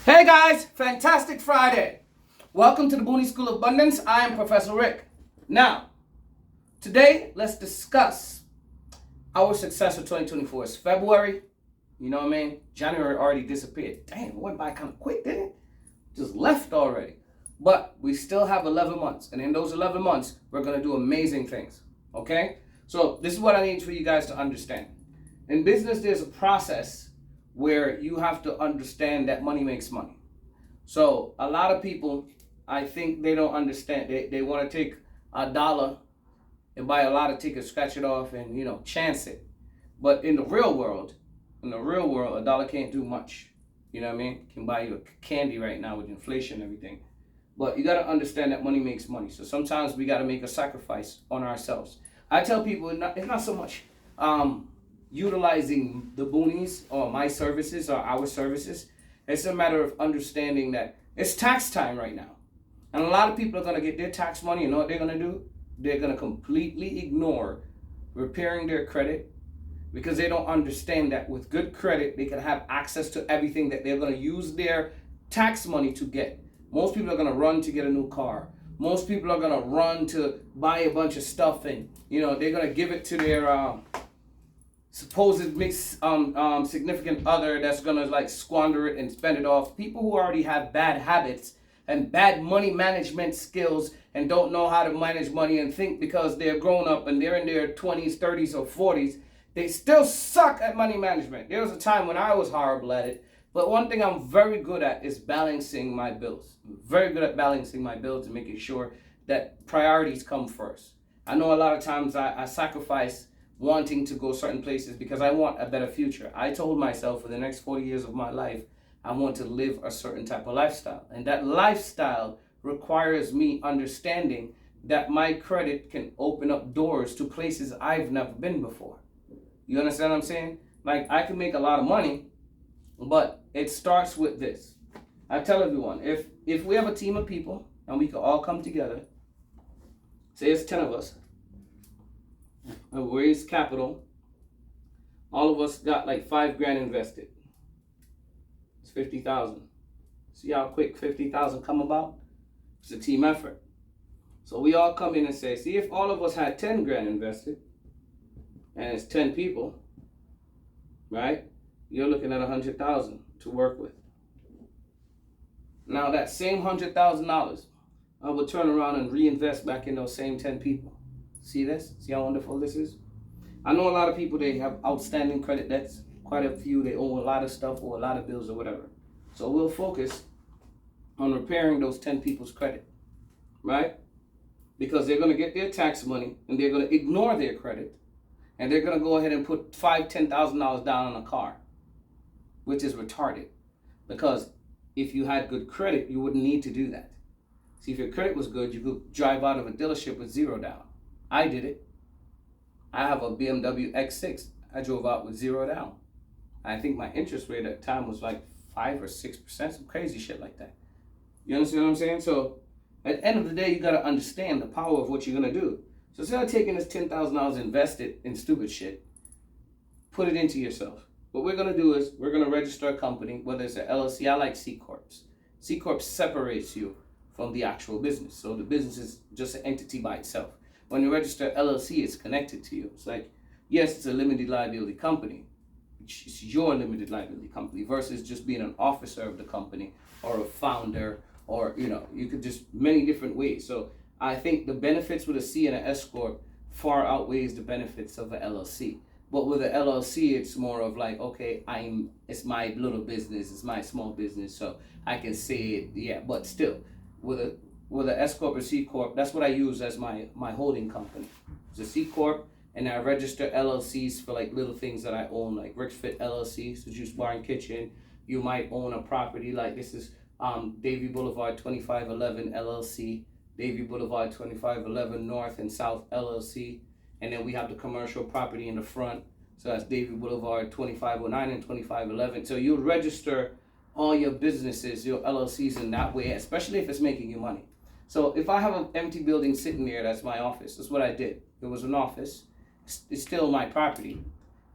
Hey guys, fantastic Friday. Welcome to the BOONIES School of Abundance. I am Professor Rick. Now, today let's discuss our success of 2024. It's February, you know what I mean? January already disappeared. Damn, it went by kind of quick, didn't it? Just left already. But we still have 11 months, and in those 11 months, we're going to do amazing things, okay? So this is what I need for you guys to understand. In business, there's a process where you have to understand that money makes money. So a lot of people, I think they don't understand. They want to take $1 and buy a lot of tickets, scratch it off, and chance it. But in the real world, $1 can't do much. You know what I mean? Can buy you a candy right now with inflation and everything. But you got to understand that money makes money. So sometimes we got to make a sacrifice on ourselves. I tell people it's not so much utilizing the boonies or my services or our services. It's a matter of understanding that it's tax time right now. And a lot of people are going to get their tax money. You know what they're going to do? They're going to completely ignore repairing their credit because they don't understand that with good credit, they can have access to everything that they're going to use their tax money to get. Most people are going to run to get a new car. Most people are going to run to buy a bunch of stuff and, they're going to give it to their supposed significant other that's gonna like squander it and spend it off. People who already have bad habits and bad money management skills and don't know how to manage money and think because they're grown up and they're in their 20s, 30s, or 40s, they still suck at money management. There was a time when I was horrible at it, but one thing I'm very good at is balancing my bills. I'm very good at balancing my bills and making sure that priorities come first. I know a lot of times I sacrifice wanting to go certain places because I want a better future. I told myself for the next 40 years of my life, I want to live a certain type of lifestyle. And that lifestyle requires me understanding that my credit can open up doors to places I've never been before. You understand what I'm saying? Like, I can make a lot of money, but it starts with this. I tell everyone, if we have a team of people and we can all come together, say it's 10 of us, and raise capital, all of us got like $5,000 invested. It's 50,000. See how quick 50,000 come about? It's a team effort. So we all come in and say, see, if all of us had 10 grand invested, and it's 10 people, right? You're looking at 100,000 to work with. Now that same $100,000, I will turn around and reinvest back in those same 10 people. See this? See how wonderful this is? I know a lot of people, they have outstanding credit debts. Quite a few, they owe a lot of stuff or a lot of bills or whatever. So we'll focus on repairing those 10 people's credit, right? Because they're going to get their tax money and they're going to ignore their credit and they're going to go ahead and put $5,000, $10,000 down on a car, which is retarded. Because if you had good credit, you wouldn't need to do that. See, if your credit was good, you could drive out of a dealership with $0 down. I did it. I have a BMW X6. I drove out with $0 down. I think my interest rate at the time was like 5 or 6%, some crazy shit like that. You understand what I'm saying? So at the end of the day, you got to understand the power of what you're going to do. So instead of taking this $10,000 invested in stupid shit, put it into yourself. What we're going to do is we're going to register a company, whether it's an LLC. I like C-Corps. C-Corp separates you from the actual business. So the business is just an entity by itself. When you register LLC, it's connected to you. It's like, yes, it's a limited liability company. It's your limited liability company versus just being an officer of the company or a founder or, you could just many different ways. So I think the benefits with a C and an S Corp far outweighs the benefits of an LLC. But with an LLC, it's more of like, okay, it's my little business, it's my small business, so I can say it, yeah, but still, with an S Corp or C Corp, that's what I use as my holding company. It's a C Corp, and I register LLCs for like little things that I own, like Rick's Fit LLC, so Juice Bar and Kitchen. You might own a property like this is Davie Boulevard 2511 LLC, Davie Boulevard 2511 North and South LLC, and then we have the commercial property in the front, so that's Davie Boulevard 2509 and 2511. So you'll register all your businesses, your LLCs in that way, especially if it's making you money. So if I have an empty building sitting there, that's my office. That's what I did. It was an office. It's still my property.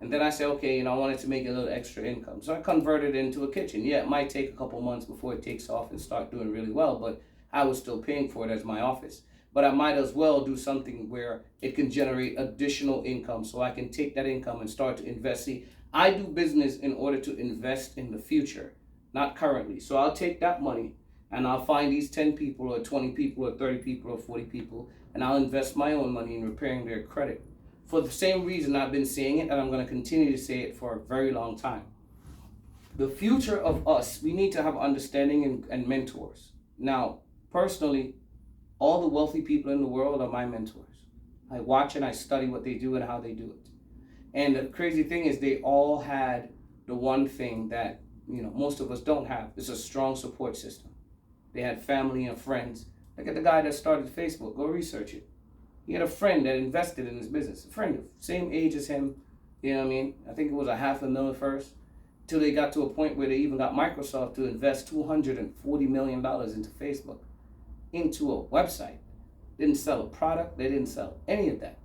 And then I said, okay, I wanted to make a little extra income. So I converted it into a kitchen. Yeah, it might take a couple months before it takes off and start doing really well, but I was still paying for it as my office. But I might as well do something where it can generate additional income so I can take that income and start to invest. See, I do business in order to invest in the future, not currently. So I'll take that money and I'll find these 10 people or 20 people or 30 people or 40 people, and I'll invest my own money in repairing their credit. For the same reason I've been saying it, and I'm going to continue to say it for a very long time. The future of us, we need to have understanding and mentors. Now, personally, all the wealthy people in the world are my mentors. I watch and I study what they do and how they do it. And the crazy thing is they all had the one thing that most of us don't have. It's a strong support system. They had family and friends. Look at the guy that started Facebook. Go research it. He had a friend that invested in his business. A friend, same age as him. You know what I mean? I think it was $500,000 first. Till they got to a point where they even got Microsoft to invest $240 million into Facebook, into a website. Didn't sell a product. They didn't sell any of that.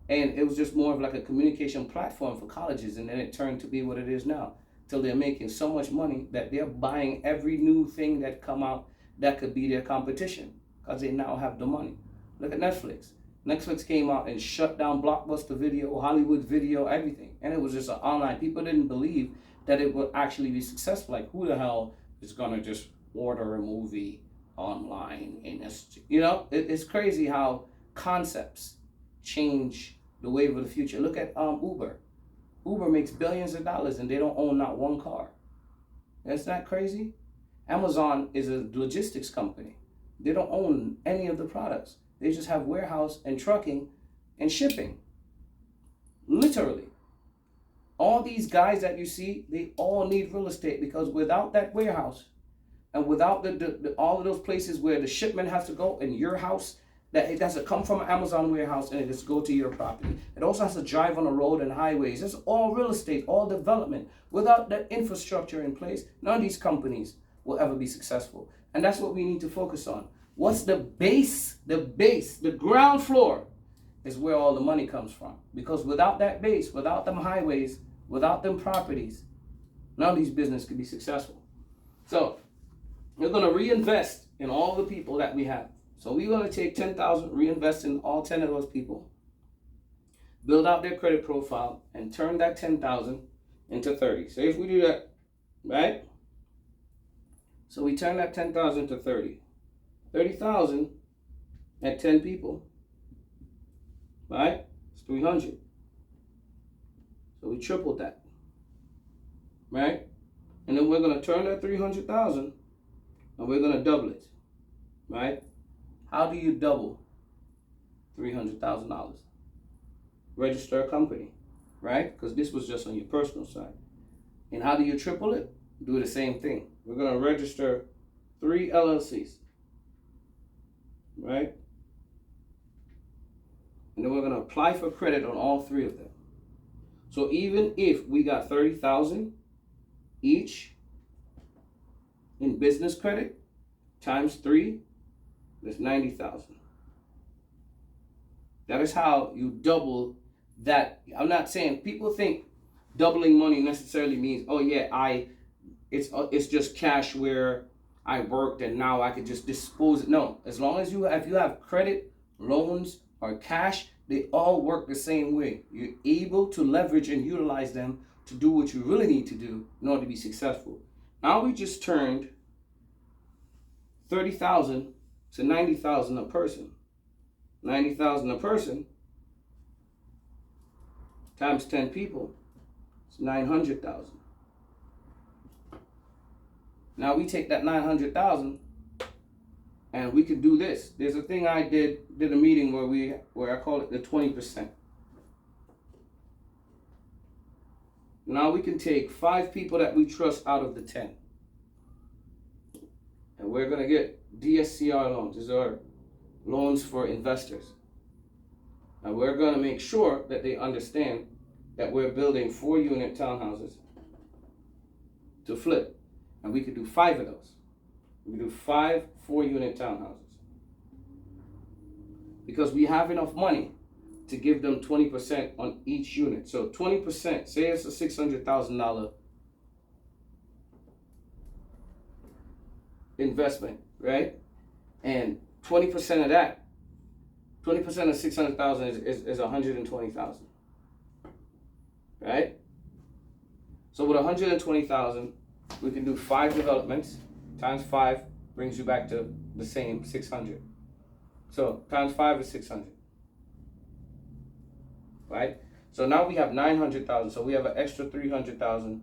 And it was just more of like a communication platform for colleges. And then it turned to be what it is now. Till they're making so much money that they're buying every new thing that come out that could be their competition. Because they now have the money. Look at Netflix. Netflix came out and shut down Blockbuster Video, Hollywood Video, everything. And it was just an online. People didn't believe that it would actually be successful. Like, who the hell is going to just order a movie online? And it's crazy how concepts change the wave of the future. Look at Uber. Uber makes billions of dollars and they don't own not one car. That's not crazy? Amazon is a logistics company. They don't own any of the products. They just have warehouse and trucking and shipping. Literally. All these guys that you see, they all need real estate, because without that warehouse and without the all of those places where the shipment has to go in your house, that it has to come from an Amazon warehouse and it has to go to your property. It also has to drive on the road and highways. It's all real estate, all development. Without that infrastructure in place, none of these companies will ever be successful. And that's what we need to focus on. What's the base? The ground floor is where all the money comes from. Because without that base, without them highways, without them properties, none of these businesses could be successful. So we're going to reinvest in all the people that we have. So we're going to take 10,000, reinvest in all 10 of those people, build out their credit profile, and turn that 10,000 into 30. So if we do that, right? So we turn that 10,000 to 30. 30,000 at 10 people, right? It's 300. So we tripled that, right? And then we're going to turn that 300,000 and we're going to double it, right? How do you double $300,000? Register a company, right? Because this was just on your personal side. And how do you triple it? Do the same thing. We're going to register 3 LLCs. Right? And then we're going to apply for credit on all 3 of them. So even if we got 30,000 each in business credit times 3, that's 90,000. That is how you double that. I'm not saying, people think doubling money necessarily means, oh yeah, it's just cash where I worked and now I could just dispose it. No, as long as if you have credit, loans, or cash, they all work the same way. You're able to leverage and utilize them to do what you really need to do in order to be successful. Now we just turned 30,000 to 90,000 a person. 90,000 a person times 10 people, it's 900,000. Now we take that 900,000 and we could do this. There's a thing I did a meeting where I call it the 20%. Now we can take 5 people that we trust out of the 10. And we're going to get DSCR loans. These are loans for investors. And we're going to make sure that they understand that we're building 4-unit townhouses to flip. And we could do 5 of those. We could do 5 4-unit townhouses. Because we have enough money to give them 20% on each unit. So 20%, say it's a $600,000 investment, right? And 20% of that, 20% of 600,000 is 120,000, right? So with 120,000, we can do 5 developments times 5 brings you back to the same 600. So times 5 is 600, right? So now we have 900,000. So we have an extra 300,000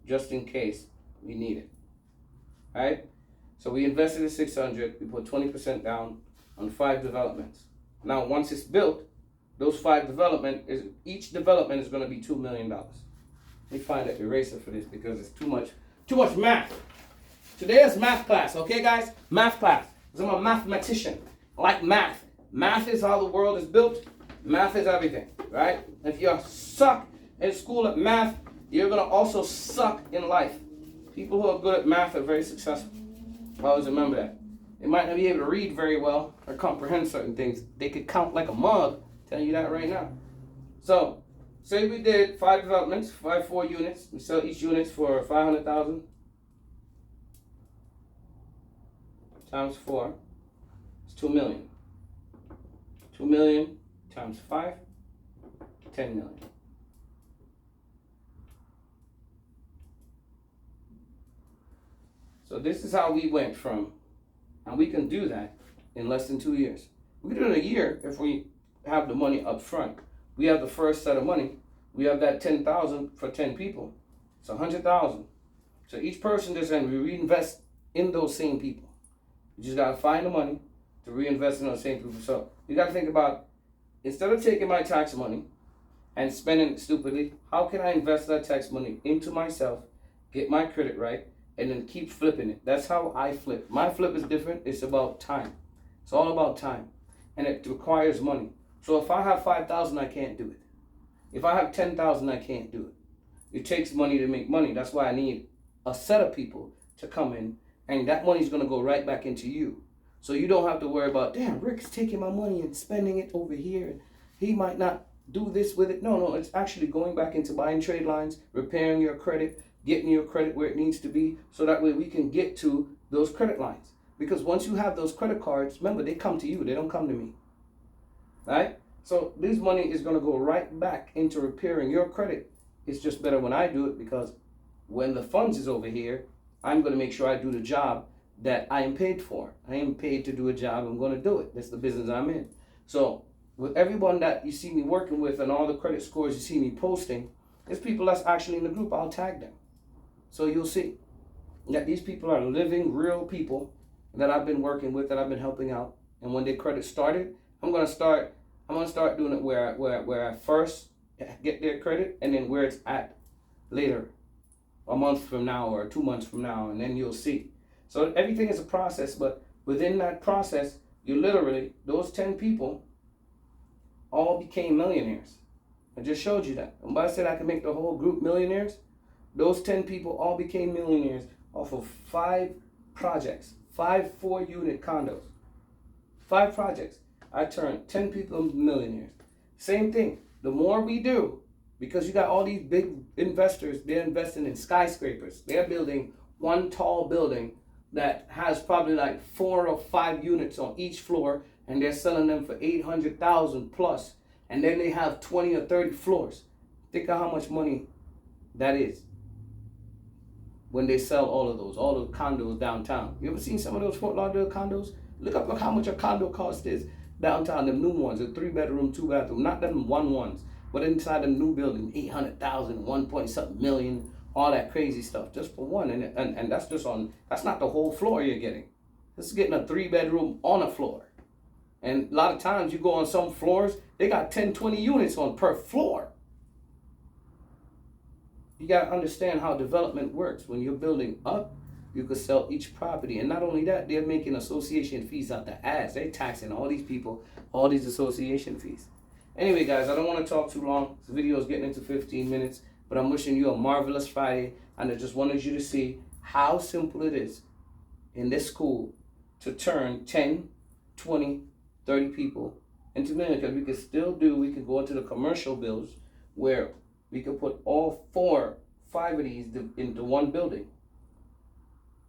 just in case we need it, right? So we invested in 600. We put 20% down on 5 developments. Now once it's built, those 5 each development is going to be $2 million. Let me find an eraser for this because it's too much math. Today is math class, okay guys? Math class. Because I'm a mathematician. I like math. Math is how the world is built. Math is everything, right? If you suck in school at math, you're going to also suck in life. People who are good at math are very successful. Always remember that. They might not be able to read very well or comprehend certain things. They could count like a mug. Telling you that right now. So, say we did 5 developments, 4 units. We sell each unit for 500,000 times 4. It's 2 million. 2 million times 5, 10 million. So this is how we went from, and we can do that in less than 2 years. We can do it in a year if we have the money up front. We have the first set of money. We have that 10,000 for 10 people. It's 100,000. So each person just then we reinvest in those same people. You just gotta find the money to reinvest in those same people. So you gotta think about, instead of taking my tax money and spending it stupidly, how can I invest that tax money into myself, get my credit right, and then keep flipping it? That's how I flip. My flip is different. It's about time. It's all about time. And it requires money. So if I have 5,000, I can't do it. If I have 10,000, I can't do it. It takes money to make money. That's why I need a set of people to come in, and that money's going to go right back into you. So you don't have to worry about, damn, Rick's taking my money and spending it over here, and he might not do this with it. No, it's actually going back into buying trade lines, repairing your credit, getting your credit where it needs to be, so that way we can get to those credit lines. Because once you have those credit cards, remember, they come to you. They don't come to me. Right? So this money is going to go right back into repairing your credit. It's just better when I do it, because when the funds is over here, I'm going to make sure I do the job that I am paid for. I am paid to do a job. I'm going to do it. That's the business I'm in. So with everyone that you see me working with and all the credit scores you see me posting, there's people that's actually in the group. I'll tag them. So you'll see that these people are living, real people that I've been working with, that I've been helping out. And when their credit started, I'm gonna start doing it where I first get their credit, and then where it's at later, a month from now or 2 months from now, and then you'll see. So everything is a process, but within that process, you literally, those 10 people all became millionaires. I just showed you that. And when I said I could make the whole group millionaires, those 10 people all became millionaires off of 5 projects, 5 4-unit condos. 5 projects. I turned 10 people into millionaires. Same thing. The more we do, because you got all these big investors, they're investing in skyscrapers. They're building one tall building that has probably like 4 or 5 units on each floor, and they're selling them for 800,000 plus. And then they have 20 or 30 floors. Think of how much money that is when they sell all of those condos downtown. You ever seen some of those Fort Lauderdale condos? Look up how much a condo cost is downtown, them new ones, the 3-bedroom, 2-bathroom, not them 1-1s, but inside the new building, 800,000, 1-point-something million, all that crazy stuff just for one. And that's just on, that's not the whole floor you're getting. This is getting a 3-bedroom on a floor. And a lot of times you go on some floors, they got 10, 20 units on per floor. You got to understand how development works. When you're building up, you could sell each property. And not only that, they're making association fees out the ass. They're taxing all these people, all these association fees. Anyway, guys, I don't want to talk too long. This video is getting into 15 minutes. But I'm wishing you a marvelous Friday. And I just wanted you to see how simple it is in this school to turn 10, 20, 30 people into millionaires, because we could go into the commercial bills where we could put all 5 of these into one building.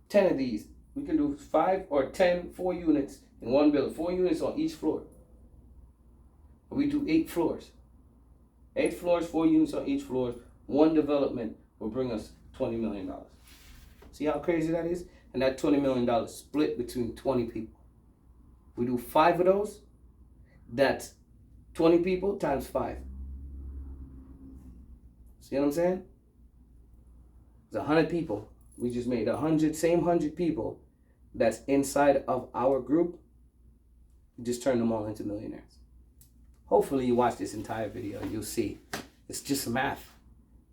10 of these. We can do 5 or 10, 4 units in one building. 4 units on each floor. We do 8 floors. 8 floors, 4 units on each floor. One development will bring us $20 million. See how crazy that is? And that $20 million split between 20 people. We do 5 of those. That's 20 people times 5. See what I'm saying? It's 100 people. We just made 100 people that's inside of our group. We just turned them all into millionaires. Hopefully you watch this entire video. You'll see. It's just math.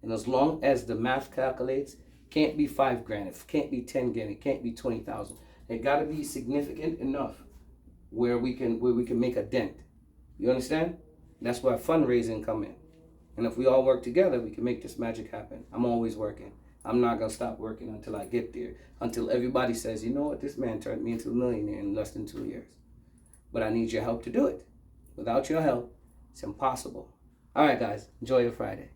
And as long as the math calculates, can't be 5 grand. It can't be 10 grand. It can't be 20,000. It got to be significant enough where we can make a dent. You understand? That's where fundraising come in. And if we all work together, we can make this magic happen. I'm always working. I'm not going to stop working until I get there. Until everybody says, you know what, this man turned me into a millionaire in less than 2 years. But I need your help to do it. Without your help, it's impossible. All right, guys, enjoy your Friday.